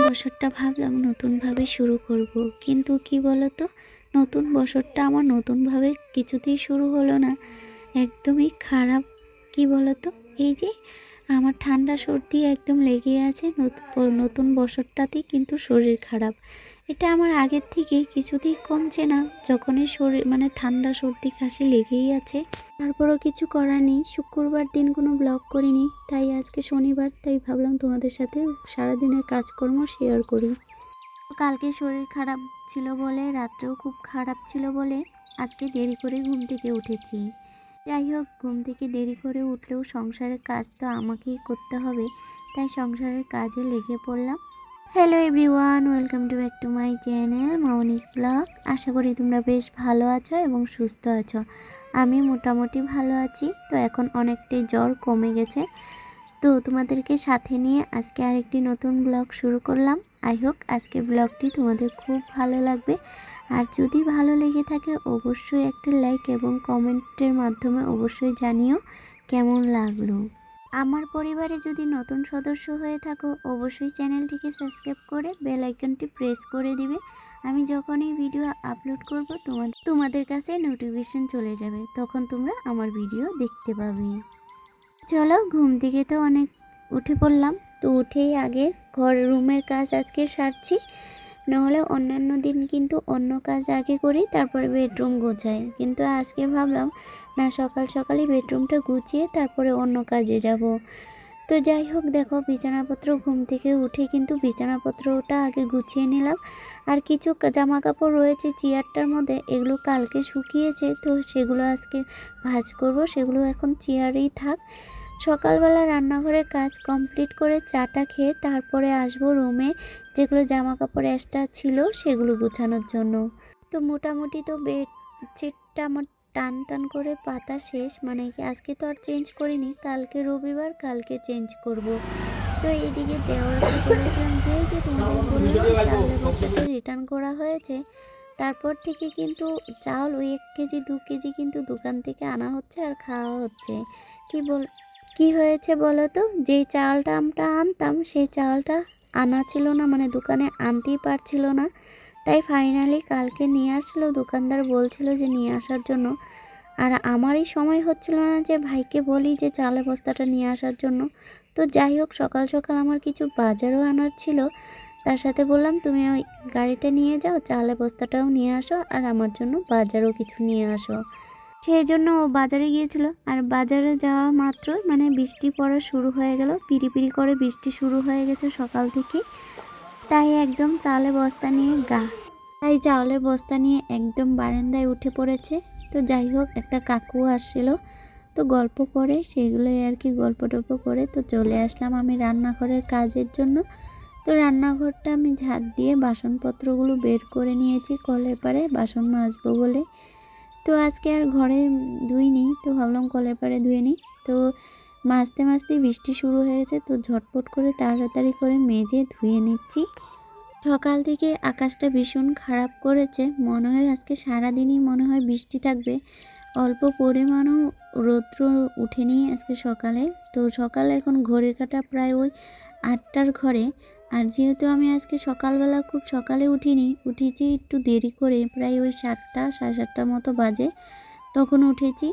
বছরটা ভাবলাম নতুনভাবে শুরু করব, কিন্তু কি বলো তো, নতুন বছরটা আমার নতুনভাবে কিছুতেই শুরু হলো না, একদমই খারাপ। কি বলো তো, এই যে আমার ঠান্ডা সর্দি একদম লেগে আছে নতুন বছরটাতেই, কিন্তু শরীর খারাপ। এটা আমার আগের থেকে কিছুতেই কমছে না, যখনই শরীর মানে ঠান্ডা সর্দি কাশি লেগেই আছে। তারপরও কিছু করার নেই, শুক্রবার দিন কোনো ব্লগ করিনি, তাই আজকে শনিবার, তাই ভাবলাম তোমাদের সাথে সারাদিনের কাজকর্ম শেয়ার করি। কালকে শরীর খারাপ ছিল বলে, রাত্রেও খুব খারাপ ছিল বলে আজকে দেরি করে ঘুম থেকে উঠেছি। যাই হোক, ঘুম থেকে দেরি করে উঠলেও সংসারের কাজ তো আমাকেই করতে হবে, তাই সংসারের কাজে লেগে পড়লাম। Hello everyone, welcome to back to my channel Mamoni's blog. আশা করি তোমরা বেশ ভালো আছো এবং সুস্থ আছো। আমি মোটামুটি ভালো আছি। তো এখন অনেকটাই জ্বর কমে গেছে, তো তোমাদেরকে সাথে নিয়ে আজকে আরেকটি নতুন ব্লগ শুরু করলাম। আই হোপ আজকের ব্লগটি তোমাদের খুব ভালো লাগবে, আর যদি ভালো লেগে থাকে অবশ্যই একটা লাইক এবং কমেন্টের মাধ্যমে অবশ্যই জানিও কেমন লাগলো। আমার পরিবারে যদি নতুন সদস্য হয়ে থাকো অবশ্যই চ্যানেলটিকে সাবস্ক্রাইব করে বেল আইকনটি প্রেস করে দিবে। আমি যখনই ভিডিও আপলোড করব তোমাদের কাছে নোটিফিকেশন চলে যাবে, তখন তোমরা আমার ভিডিও দেখতে পাবে। চলো, ঘুম থেকে তো অনেক উঠে পড়লাম, তো উঠেই আগে রুমের কাজ আজকে সারছি, নাহলে অন্যান্য দিন কিন্তু অন্য কাজ আগে করি, তারপরে বেডরুম গোছাই। কিন্তু আজকে ভাবলাম না, সকাল সকালই বেডরুমটা গুছিয়ে তারপরে অন্য কাজে যাব। তো যাই হোক, দেখো বিছানাপত্র ঘুম থেকে উঠে কিন্তু বিছানাপত্রটা আগে গুছিয়ে নিলাম। আর কিছু জামা কাপড় রয়েছে চেয়ারটার মধ্যে, এগুলো কালকে শুকিয়েছে, তো সেগুলো আজকে ভাঁজ করব, সেগুলো এখন চেয়ারেই থাক। সকালবেলা রান্নাঘরের কাজ কমপ্লিট করে চাটা খেয়ে তারপরে আসবো রুমে, যেগুলো জামা কাপড় এক্সট্রা ছিল সেগুলো গোছানোর জন্য। তো মোটামুটি তো বেডশিটটা আমার টান টান করে পাতা শেষ, মানে কি আজকে তো আর চেঞ্জ করিনি, কালকে রবিবার, কালকে চেঞ্জ করব। তো এদিকে দেওয়ারকে বলেছিলাম যে তোমাদের বললাম চালের বস্তাটা রিটার্ন করা হয়েছে, তারপর থেকে কিন্তু চাল ওই 1 কেজি 2 কেজি কিন্তু দোকান থেকে আনা হচ্ছে আর খাওয়া হচ্ছে। কি হয়েছে বলো তো, যেই চালটা আমরা আনতাম সেই চালটা আনা ছিল না, মানে দোকানে আনতেই পারছিল না, তাই ফাইনালি কালকে নিয়ে আসলো। দোকানদার বলছিল যে নিয়ে আসার জন্য, আর আমারই সময় হচ্ছিল না যে ভাইকে বলি যে চালের বস্তাটা নিয়ে আসার জন্য। তো যাই হোক, সকাল সকাল আমার কিছু বাজারও আনার ছিল, তার সাথে বললাম তুমি ওই গাড়িটা নিয়ে যাও, চালের বস্তাটাও নিয়ে আসো, আর আমার জন্য বাজারও কিছু নিয়ে আসো। সেই জন্য ও বাজারে গিয়েছিল, আর বাজারে যাওয়া মাত্র মানে বৃষ্টি পড়া শুরু হয়ে গেল, পিড়ি পিড়ি করে বৃষ্টি শুরু হয়ে গেছে সকাল থেকে। তাই একদম চালের বস্তা নিয়ে একদম বারান্দায় উঠে পড়েছে। তো যাই হোক, একটা কাকু আসছিল, তো গল্প করে সেগুলোই আর কি, গল্প টল্প করে তো চলে আসলাম আমি রান্নাঘরের কাজের জন্য। তো রান্নাঘরটা আমি ঝাঁট দিয়ে বাসনপত্রগুলো বের করে নিয়েছি কলের পাড়ে বাসন মাজবো বলে। তো আজকে আর ঘরে ধুইনি, তো ভাবলাম কলের পাড়ে ধুয়ে নিই। তো মাজতে মাজতেই বৃষ্টি শুরু হয়েছে, তো ঝটপট করে তাড়াতাড়ি করে মেজে ধুয়ে নিচ্ছি। সকাল থেকে আকাশটা ভীষণ খারাপ করেছে, মনে হয় আজকে সারাদিনই মনে হয় বৃষ্টি থাকবে। অল্প পরিমাণও রৌদ্র উঠেনি আজকে সকালে। তো সকালে এখন ঘড়ির কাঁটা প্রায় ওই 8টার ঘরে, আর যেহেতু আমি আজকে সকালবেলা খুব সকালে উঠেছি একটু দেরি করে, প্রায় ওই 7টা 7:30টার মতো বাজে, তখন উঠেছি।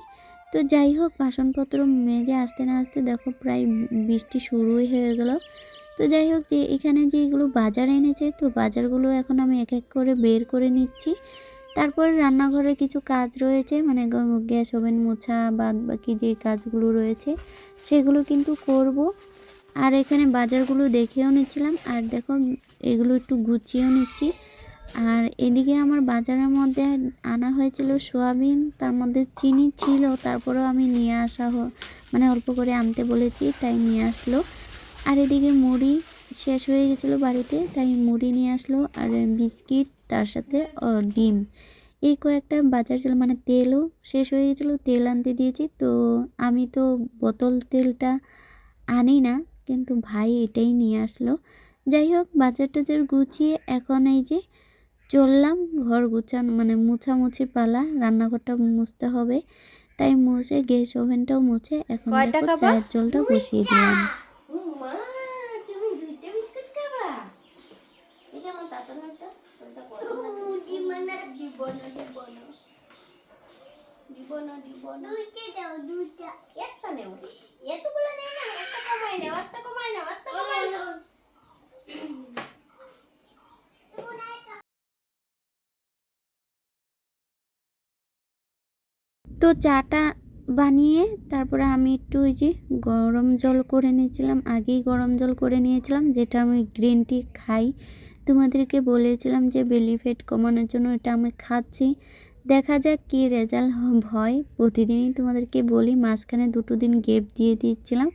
তো যাই হোক, বাসনপত্র মেজে আসতে না আসতে দেখো প্রায় বৃষ্টি শুরুই হয়ে গেল। তো যাই হোক, যে এখানে যেগুলো বাজার এনেছে, তো বাজারগুলো এখন আমি এক এক করে বের করে নিচ্ছি। তারপরে রান্নাঘরে কিছু কাজ রয়েছে, মানে গ্যাস ওভেন মোছা বাদ বাকি যে কাজগুলো রয়েছে সেগুলো কিন্তু করব। আর এখানে বাজারগুলো দেখেও নিচ্ছিলাম, আর দেখো এগুলো একটু গুছিয়েও নিচ্ছি। আর এদিকে আমার বাজারের মধ্যে আনা হয়েছিল সোয়াবিন, তার মধ্যে চিনি ছিল, তারপরেও আমি নিয়ে আসা মানে অল্প করে আনতে বলেছি তাই নিয়ে আসলো। আর এদিকে মুড়ি শেষ হয়ে গেছিলো বাড়িতে, তাই মুড়ি নিয়ে আসলো, আর বিস্কিট, তার সাথে ডিম, এই কয়েকটা বাজার ছিল। মানে তেলও শেষ হয়ে গেছিলো, তেল আনতে দিয়েছি। তো আমি তো বোতল তেলটা আনি না, কিন্তু ভাই এটাই নিয়ে আসলো। যাই হোক, বাজার টাজার গুছিয়ে এখন এই যে চললাম ঘর গুছানো, মানে মুছামুছির পালা, রান্নাঘরটা মুছতে হবে, তাই মুছে গ্যাস ওভেনটাও মুছে এখন দেখো চায়ের জলটা বসিয়ে দিলাম। একটা নেও, এতগুলো নেও না, একটা কমাই নাও, একটা কমাই নাও, একটা কমাই নাও। তো চাটা বানিয়ে তারপরে আমি একটু ওই যে গরম জল করে নিয়েছিলাম, আগেই গরম জল করে নিয়েছিলাম, যেটা আমি গ্রিন টি খাই। তোমাদেরকে বলেছিলাম যে বেলি ফ্যাট কমানোর জন্য এটা আমি খাচ্ছি। দেখা যাক কী রেজাল্ট হয়। প্রতিদিনই তোমাদেরকে বলি, মাঝখানে 2 দিন গ্যাপ দিয়ে দিচ্ছিলাম,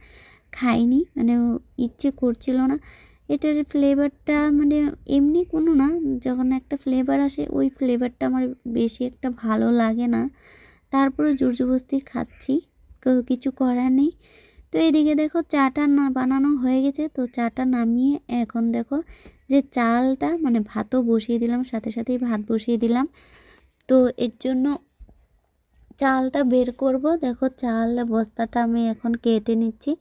খাইনি, মানে ইচ্ছে করছিল না। এটার ফ্লেভারটা মানে এমনি কোনো না, যখন একটা ফ্লেভার আসে ওই ফ্লেভারটা আমার বেশি একটা ভালো লাগে না। তারপরে জোরজবস্তি খাচ্ছি, কিছু করার নেই। তো এদিকে দেখো চাটা না বানানো হয়ে গেছে। তো চাটা নামিয়ে এখন দেখো যে চালটা মানে ভাতও বসিয়ে দিলাম, সাথে সাথেই ভাত বসিয়ে দিলাম। তো এর জন্য চালটা বের করব। দেখো চাল বস্তাটা আমি এখন কেটে নিচ্ছি,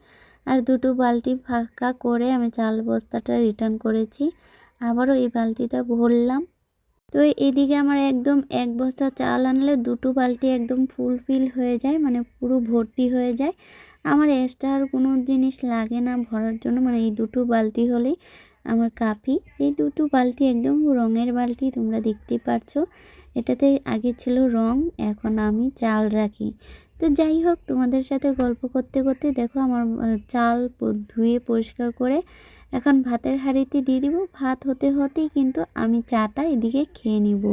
আর 2 বালতি ফাঁকা করে আমি চাল বস্তাটা রিটার্ন করেছি, আবারও এই বালতিটা ভরলাম। তো এদিকে আমার একদম 1 বস্তা চাল আনলে 2 বালতি একদম ফুলফিল হয়ে যায়, মানে পুরো ভর্তি হয়ে যায়। আমার এক্সট্রা আর কোনো জিনিস লাগে না ভরার জন্য, মানে এই 2 বালতি হলেই আমার কাফি। এই 2 বালতি একদম রঙের বালতি, তোমরা দেখতেই পারছো। এটাতে আগে ছিল রং, এখন আমি চাল রাখি। তো যাই হোক, তোমাদের সাথে গল্প করতে করতে দেখো আমার চাল ধুয়ে পরিষ্কার করে এখন ভাতের হাঁড়িতে দিয়ে দিব। ভাত হতে হতেই কিন্তু আমি চাটা এদিকে খেয়ে নিব,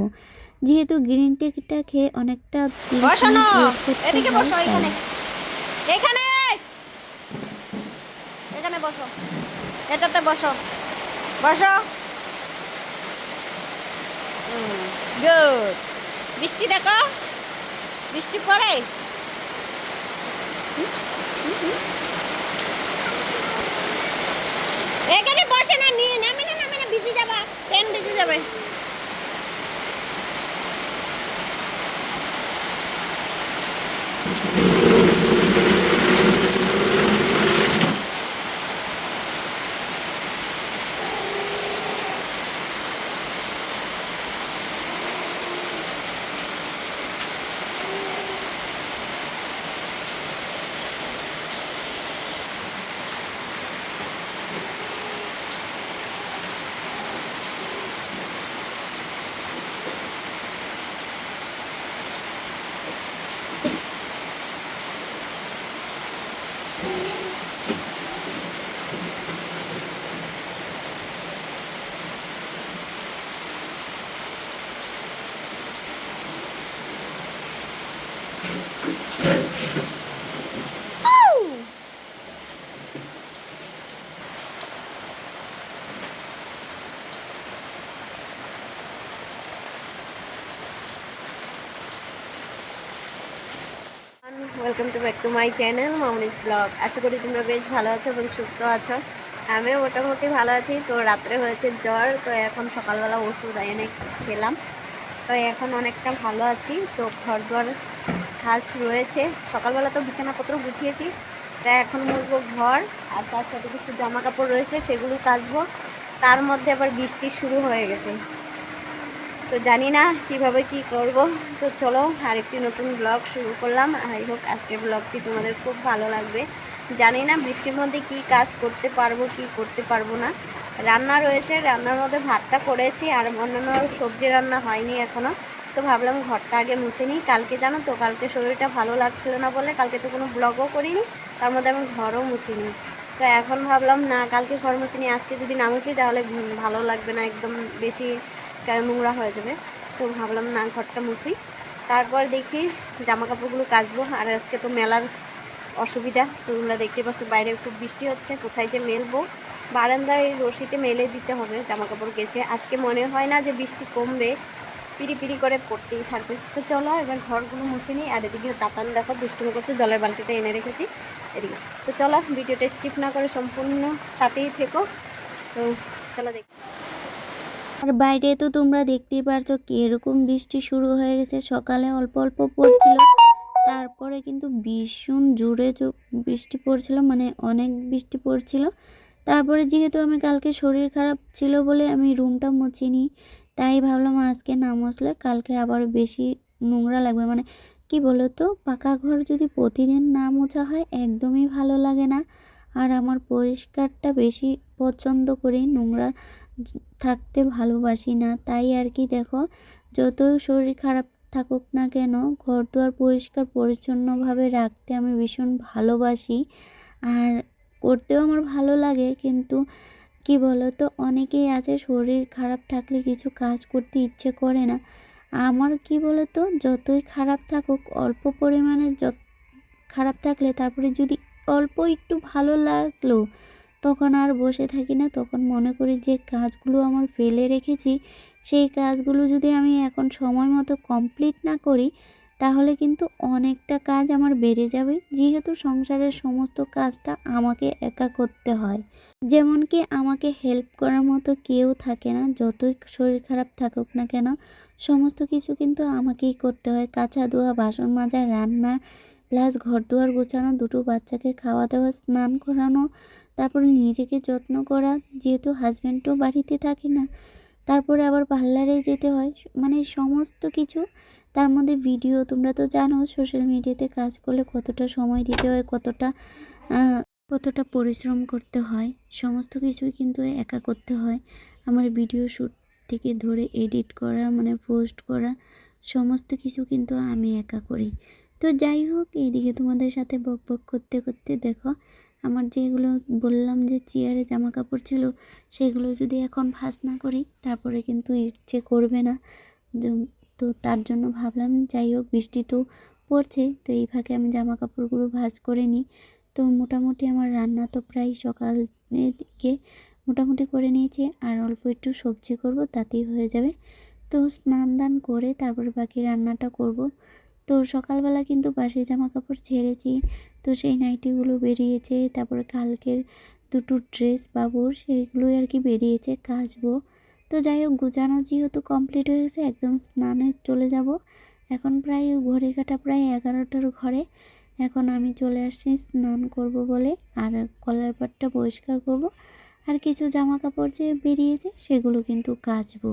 যেহেতু গ্রিন টিটা খেয়ে অনেকটা এদিকে বসো, এখানে এখানে এখানে বসো, এটাতে বসো, বসো। গুড। বৃষ্টি দেখো, বৃষ্টি পড়ে। এখানে বসে না, নিয়ে নামে না, নামে না, ভিজে যাবা, পেন ভিজে যাবে। Welcome to back to my channel Mamoni's blog. আশা করি তোমরা বেশ ভালো আছো এবং সুস্থ আছো। আমিও মোটামুটি ভালো আছি। তো রাত্রে হয়েছে জ্বর, তো এখন সকালবেলা ওষুধ এনে খেলাম, তো এখন অনেকটা ভালো আছি। তো ঘর দর কাজ রয়েছে, সকালবেলা তো বিছানাপত্র গুছিয়েছি, তাই এখন মুছবো ঘর, আর তার সাথে কিছু জামা কাপড় রয়েছে সেগুলো কাচবো। তার মধ্যে আবার বৃষ্টি শুরু হয়ে গেছে, তো জানি না কিভাবে কি করব। তো চলো আরেকটি নতুন ব্লগ শুরু করলাম। আই হোপ আজকের ব্লগটি তোমাদের খুব ভালো লাগবে। জানি না বৃষ্টির মধ্যে কি কাজ করতে পারবো কি করতে পারবো না। রান্না রয়েছে, রান্নার মধ্যে ভাতটা করেছি, আর অন্যান্য সবজি রান্না হয়নি এখনও। তো ভাবলাম ঘরটা আগে মুছে নিই। কালকে জানো তো, কালকে শরীরটা ভালো লাগছিল না বলে কালকে তো কোনো ব্লগও করিনি, তার মধ্যে আমি ঘরও মুছিনি। তো এখন ভাবলাম না, কালকে ঘর মুছিনি, আজকে যদি না মুছি তাহলে ভালো লাগবে না, একদম বেশি নোংরা হয়ে যাবে। তো ভাবলাম না, ঘরটা মুছি, তারপর দেখি জামা কাপড়গুলো কাচবো। আর আজকে তো মেলার অসুবিধা, তো তোমরা দেখতে পাচ্ছ বাইরে খুব বৃষ্টি হচ্ছে, কোথায় যে মেলবো। বারান্দায় রশিতে মেলে দিতে হবে জামা কাপড় কেচে। আজকে মনে হয় না যে বৃষ্টি কমবে, পিড়ি পিড়ি করে পড়তেই থাকবে। তো চলো এবার ঘরগুলো মুছে নিই। আর এদিকে তাতান দেখো দুষ্টুমি করছে, জলের বালতিটা এনে রেখেছি এদিকে। তো চলো ভিডিওটা স্কিপ না করে সম্পূর্ণ সাথেই থেকো। তো চলো দেখি। আর বাইরে তো তোমরা দেখতেই পারছো কীরকম বৃষ্টি শুরু হয়ে গেছে। সকালে অল্প অল্প পড়ছিল, তারপরে কিন্তু ভীষণ জোরে বৃষ্টি পড়ছিল, মানে অনেক বৃষ্টি পড়ছিল। তারপরে যেহেতু আমি কালকে শরীর খারাপ ছিল বলে আমি রুমটা মুছিনি, তাই ভাবলাম আজকে না মুছলে কালকে আবার বেশি নোংরা লাগবে, মানে কি বলো তো, পাকা ঘর যদি প্রতিদিন না মোছা হয় একদমই ভালো লাগে না। আর আমার পরিষ্কারটা বেশি পছন্দ করি, নোংরা থাকতে ভালোবাসি না। তাই আর কি দেখো, যতই শরীর খারাপ থাকুক না কেন, ঘর দুয়ার পরিষ্কার পরিচ্ছন্নভাবে রাখতে আমি ভীষণ ভালোবাসি। আর করতেও আমার ভালো লাগে। কিন্তু কি বলো তো, অনেকেই আছে শরীর খারাপ থাকলে কিছু কাজ করতে ইচ্ছে করে না। আমার কি বলো তো, যতই খারাপ থাকুক, অল্প পরিমাণে খারাপ থাকলে তারপরে যদি অল্প একটু ভালো লাগলো, তখন আর বসে থাকি না। তখন মনে করি যে কাজগুলো আমার ফেলে রেখেছি, সেই কাজগুলো যদি আমি এখন সময় মতো কমপ্লিট না করি, তাহলে কিন্তু অনেকটা কাজ আমার বেড়ে যাবে। যেহেতু সংসারের সমস্ত কাজটা আমাকে একা করতে হয়, যেমন কি আমাকে হেল্প করার মতো কেউ থাকে না। যতই শরীর খারাপ থাকুক না কেন, সমস্ত কিছু কিন্তু আমাকেই করতে হয়। কাচা ধোয়া, বাসন মাজা, রান্না, প্লাস ঘর দুয়ার গোছানো, দুটো বাচ্চাকে খাওয়া দাওয়া, স্নান করানো, তারপরে নিজেকে যত্ন করা, যেহেতু হাজব্যান্ডও বাড়িতে থাকে না। তারপরে আবার পার্লারে যেতে হয়, মানে সমস্ত কিছু। তার মধ্যে ভিডিও, তোমরা তো জানো সোশ্যাল মিডিয়াতে কাজ করলে কতটা সময় দিতে হয়, কতটা পরিশ্রম করতে হয়। সমস্ত কিছুই কিন্তু একা করতে হয়। আমার ভিডিও শ্যুট থেকে ধরে এডিট করা, মানে পোস্ট করা, সমস্ত কিছু কিন্তু আমি একা করি। তো যাই হোক, এইদিকে তোমাদের সাথে বক বক করতে করতে দেখো, আমার যেগুলো বললাম যে চেয়ারে জামা কাপড় ছিল, সেগুলো যদি এখন ভাঁজ না করি তারপরে কিন্তু ইচ্ছে করবে না। তো তার জন্য ভাবলাম যাই হোক, বৃষ্টি তো পড়ছে, তো এই ফাঁকে আমি জামা কাপড়গুলো ভাঁজ করে নিই। তো মোটামুটি আমার রান্না তো প্রায় সকালের দিকে মোটামুটি করে নিয়েছি, আর অল্প একটু সবজি করব, তাতেই হয়ে যাবে। তো স্নান দান করে তারপরে বাকি রান্নাটা করব। তো সকালবেলা কিন্তু বাসি জামা কাপড় ছেড়েছি, তো সেই নাইটিগুলো বেরিয়েছে। তারপরে কালকের দুটো ড্রেস বাবুর, সেইগুলোই আর কি বেরিয়েছে, কাচবো। তো যাই হোক, গোছানো যেহেতু কমপ্লিট হয়ে গেছে, একদম স্নানে চলে যাব। এখন প্রায় ঘড়ি কাটা প্রায় 11টার ঘরে। এখন আমি চলে আসছি স্নান করব বলে, আর কলার পাটটা পরিষ্কার করব, আর কিছু জামা কাপড় যে বেরিয়েছে সেগুলো কিন্তু কাচবো।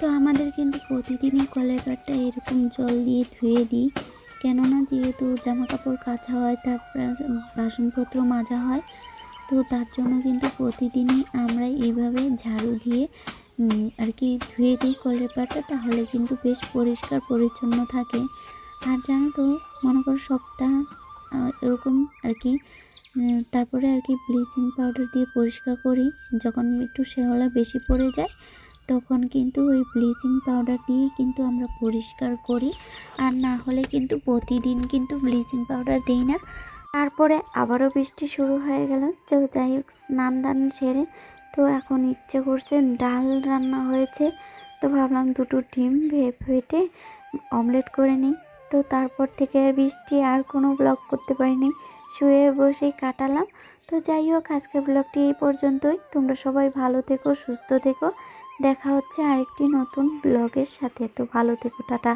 তো আমাদের কিন্তু প্রতিদিনই কলের পাড়টা এরকম জল দিয়ে ধুয়ে দিই, কেননা যেহেতু জামা কাপড় কাচা হয়, তারপরে বাসনপত্র মাজা হয়। তো তার জন্য কিন্তু প্রতিদিনই আমরা এইভাবে ঝাড়ু দিয়ে আর কি ধুয়ে দিই কলের পাড়টা, তাহলে কিন্তু বেশ পরিষ্কার পরিচ্ছন্ন থাকে। আর জানো তো, মনে করো সপ্তাহ এরকম আর কি, তারপরে আর কি ব্লিচিং পাউডার দিয়ে পরিষ্কার করি। যখন একটু শ্যাওলা বেশি পড়ে যায়, তখন কিন্তু ওই ব্লিচিং পাউডার দিয়েই কিন্তু আমরা পরিষ্কার করি। আর না হলে কিন্তু প্রতিদিন কিন্তু ব্লিচিং পাউডার দিই না। তারপরে আবারও বৃষ্টি শুরু হয়ে গেল। তো যাই হোক, স্নান দান সেরে তো এখন ইচ্ছে করছে, ডাল রান্না হয়েছে, তো ভাবলাম দুটো ডিম ফেটে অমলেট করে নিই। তো তারপর থেকে বৃষ্টি আর কোনো ব্লগ করতে পারিনি, শুয়ে বসেই কাটালাম। তো যাই হোক, আজকের ব্লগটি এই পর্যন্তই। তোমরা সবাই ভালো থেকো, সুস্থ থেকো। দেখা হচ্ছে আরেকটি নতুন ব্লগের সাথে। তো ভালো থেকো, টাটা।